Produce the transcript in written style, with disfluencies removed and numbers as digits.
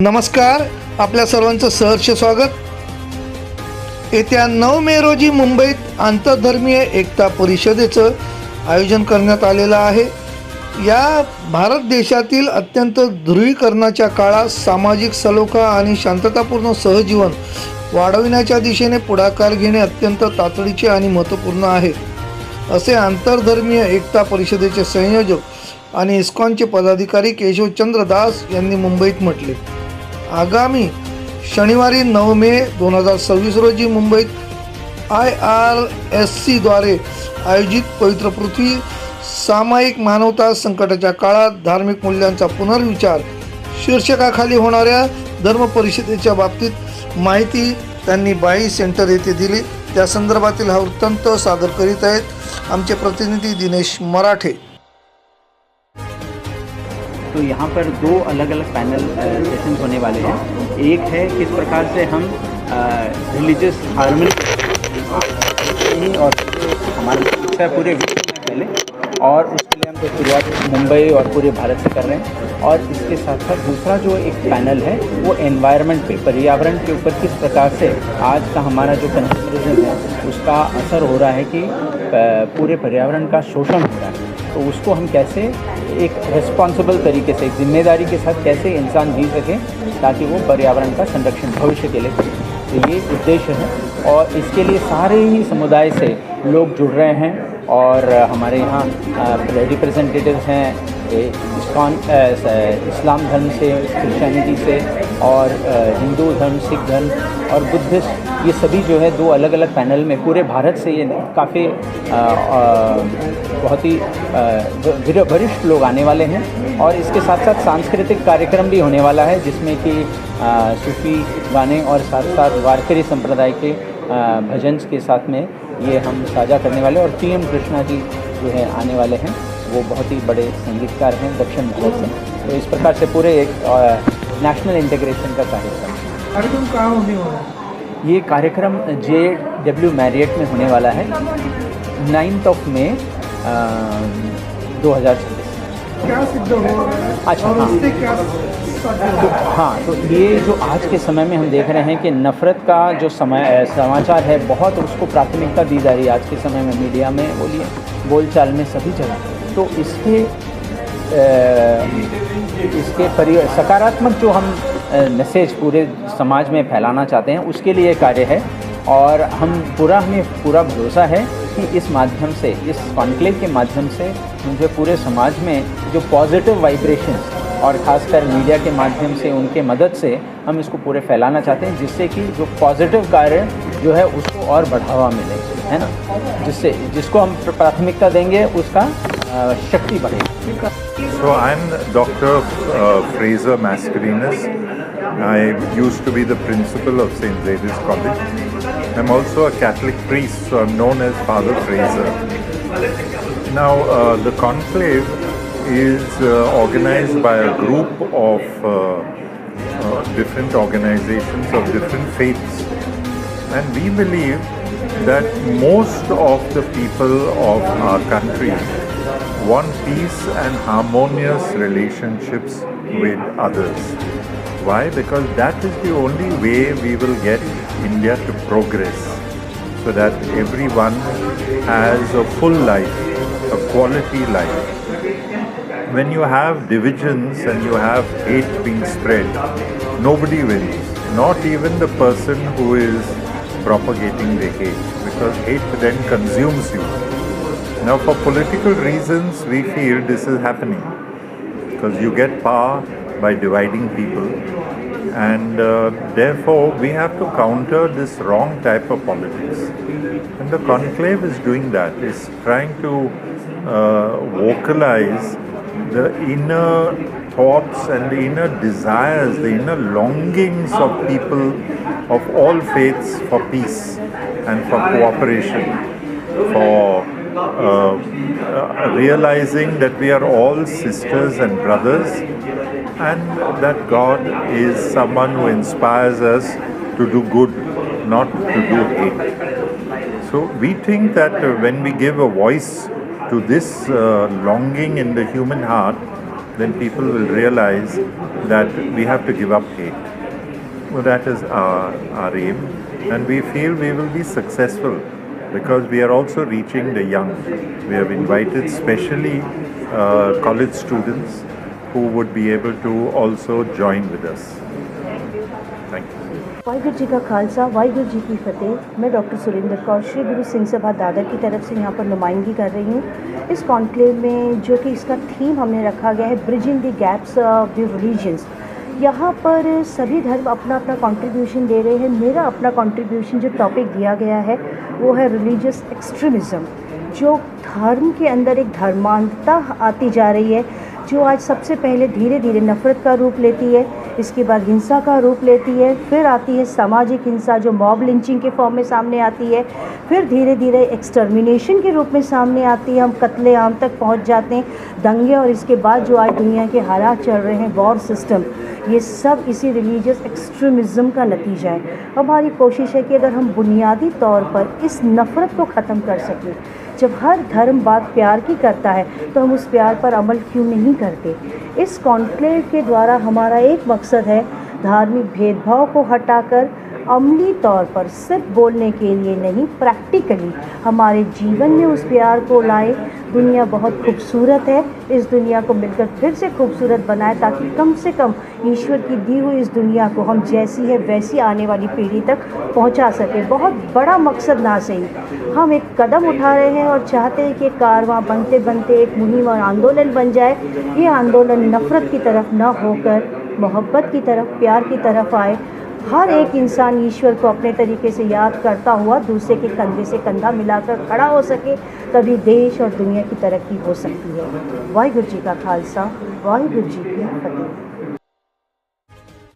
नमस्कार, आपल्या सर्वांचं सहर्ष स्वागत. येत्या 9 मे रोजी मुंबईत आंतरधर्मीय एकता परिषदेचं आयोजन करण्यात आलेलं आहे. या भारत देशातील अत्यंत ध्रुवीकरणाच्या काळात सामाजिक सलोखा आणि शांततापूर्ण सहजीवन वाढविण्याच्या दिशेने पुढाकार घेणे अत्यंत तातडीचे आणि महत्त्वपूर्ण आहे, असे आंतरधर्मीय एकता परिषदेचे संयोजक आणि इस्कॉनचे पदाधिकारी केशवचंद्र दास यांनी मुंबईत म्हटले. आगामी शनिवारी 9 मे 2026 रोजी मुंबईत IRSC द्वारे आयोजित पवित्र पृथ्वी सामायिक मानवता संकटाच्या काळात धार्मिक मूल्यांचा पुनर्विचार शीर्षकाखाली होणाऱ्या धर्म परिषदेच्या बाबतीत माहिती त्यांनी बाई सेंटर येथे दिली. त्या संदर्भातील हा वृत्तांत सादर करीत आहेत आमचे प्रतिनिधी दिनेश मराठे. तो यहाँ पर दो अलग अलग पैनल सेशंस होने वाले हैं. एक है किस प्रकार से हम रिलीजियस हार्मनी और हमारे पूरे विश्व में पहले, और उसके लिए हम तो शुरुआत मुंबई और पूरे भारत से कर रहे हैं. और इसके साथ साथ दूसरा जो एक पैनल है वो एनवायरनमेंट पे, पर्यावरण के ऊपर किस प्रकार से आज का हमारा जो कंज्यूमरिज्म है उसका असर हो रहा है कि पूरे पर्यावरण का शोषण हो रहा है. तो उसको हम कैसे एक रिस्पॉन्सिबल तरीके से, एक जिम्मेदारी के साथ कैसे इंसान जी सके ताकि वो पर्यावरण का संरक्षण भविष्य के लिए करे. तो ये उद्देश्य है और इसके लिए सारे ही समुदाय से लोग जुड़ रहे हैं. और हमारे यहाँ रिप्रेजेंटेटिव्स हैं इस्कॉन इस्लाम धर्म से, क्रिश्चियनिटी से, और हिंदू धर्म, सिख धर्म और बुद्धिस्ट, ये सभी जो है दो अलग अलग पैनल में पूरे भारत से ये काफ़ी बहुत ही वरिष्ठ लोग आने वाले हैं. और इसके साथ साथ सांस्कृतिक कार्यक्रम भी होने वाला है जिसमें कि सूफी गाने और साथ साथ वारकरी संप्रदाय के भजन के साथ में ये हम साझा करने वाले. और PM कृष्णा जी जो है आने वाले हैं, वो बहुत ही बड़े संगीतकार हैं दक्षिण भारत से. तो इस प्रकार से पूरे एक नेशनल इंटीग्रेशन का कार्यक्रम कहाँ होने वाला है? ये कार्यक्रम JW मैरियट में होने वाला है 9 मई 2026. क्या सिद्ध हो? अच्छा, हाँ, तो ये जो आज के समय में हम देख रहे हैं कि नफ़रत का जो समाचार है बहुत उसको प्राथमिकता दी जा रही है आज के समय में, मीडिया में बोलिए, बोलचाल में, सभी जगह. तो इसके सकारात्मक जो हम मैसेज पूरे समाज में फैलाना चाहते हैं उसके लिए कार्य है. और हमें पूरा भरोसा है कि इस माध्यम से, इस कॉन्क्लेव के माध्यम से मुझे पूरे समाज में जो पॉजिटिव वाइब्रेशंस और ख़ासकर मीडिया के माध्यम से उनके मदद से हम इसको पूरे फैलाना चाहते हैं, जिससे कि जो पॉजिटिव कार्य जो है उसको और बढ़ावा मिले, है ना, जिसको हम प्राथमिकता देंगे उसका शक्ति बढ़ेगी. So I'm Dr. Fraser Mascarenhas. I used to be the principal of St. Xavier's College. I'm also a Catholic priest, so I'm known as Father Fraser. Now, the conclave is organized by a group of different organizations of different faiths. And we believe that most of the people of our country want peace and harmonious relationships with others. Why? Because that is the only way we will get India to progress, so that everyone has a full life, a quality life. When you have divisions and you have hate being spread, nobody wins, not even the person who is propagating the hate, because hate then consumes you. Now, for political reasons, we feel this is happening because you get power by dividing people, and therefore we have to counter this wrong type of politics. And the conclave is doing that, is trying to vocalize the inner thoughts and the inner desires, the inner longings of people of all faiths for peace and for cooperation, for realizing that we are all sisters and brothers, and that God is someone who inspires us to do good, not to do hate. So we think that when we give a voice to this longing in the human heart, then people will realize that we have to give up hate. Well, that is our aim, and we feel we will be successful because we are also reaching the young. We have invited specially college students who would be able to also join with us. Thank you. Waheguru ji का खालसा, वाहिगुरु जी की फतेह। मैं doctor Surendra Kaur Shri Guru Singh Sabha Dadar की तरफ से यहाँ पर नुमाइंदगी कर रही हूँ इस कॉन्क्लेव में, जो कि इसका थीम हमने रखा गया है bridging the gaps of the religions. यहाँ पर सभी धर्म अपना अपना कंट्रीब्यूशन दे रहे हैं। मेरा अपना कंट्रीब्यूशन जो टॉपिक दिया गया है वो है रिलीजियस एक्सट्रीमिज़म, जो धर्म के अंदर एक धर्मांधता आती जा रही है, जो आज सबसे पहले धीरे धीरे नफ़रत का रूप लेती है, इसके बाद हिंसा का रूप लेती है, फिर आती है सामाजिक हिंसा जो मॉब लिंचिंग के फॉर्म में सामने आती है, फिर धीरे धीरे एक्सटर्मिनेशन के रूप में सामने आती है, हम कत्ले आम तक पहुंच जाते हैं, दंगे, और इसके बाद जो आज दुनिया के हालात चल रहे हैं, वॉर सिस्टम, ये सब इसी रिलीजियस एक्सट्रीमिज़म का नतीजा है। हमारी कोशिश है कि अगर हम बुनियादी तौर पर इस नफ़रत को ख़त्म कर सकें, जब हर धर्म बात प्यार की करता है तो हम उस प्यार पर अमल क्यों नहीं करते। इस कॉन्क्लेव के द्वारा हमारा एक मकसद है धार्मिक भेदभाव को हटाकर अमली तौर पर सिर्फ बोलने के लिए नहीं, प्रैक्टिकली हमारे जीवन में उस प्यार को लाए। दुनिया बहुत खूबसूरत है, इस दुनिया को मिलकर फिर से खूबसूरत बनाए, ताकि कम से कम ईश्वर की दी हुई इस दुनिया को हम जैसी है वैसी आने वाली पीढ़ी तक पहुंचा सके। बहुत बड़ा मकसद ना सही, हम एक कदम उठा रहे हैं और चाहते हैं कि कारवां बनते बनते एक मुहिम और आंदोलन बन जाए। ये आंदोलन नफ़रत की तरफ न होकर मोहब्बत की तरफ, प्यार की तरफ आए। हर एक इंसान ईश्वर को अपने तरीके से याद करता हुआ दूसरे के कंधे से कंधा मिलाकर खड़ा हो सके, तभी देश और दुनिया की तरक्की हो सकती है। वाहिगुरु जी का खालसा, वाहिगुरु जी की फतेह।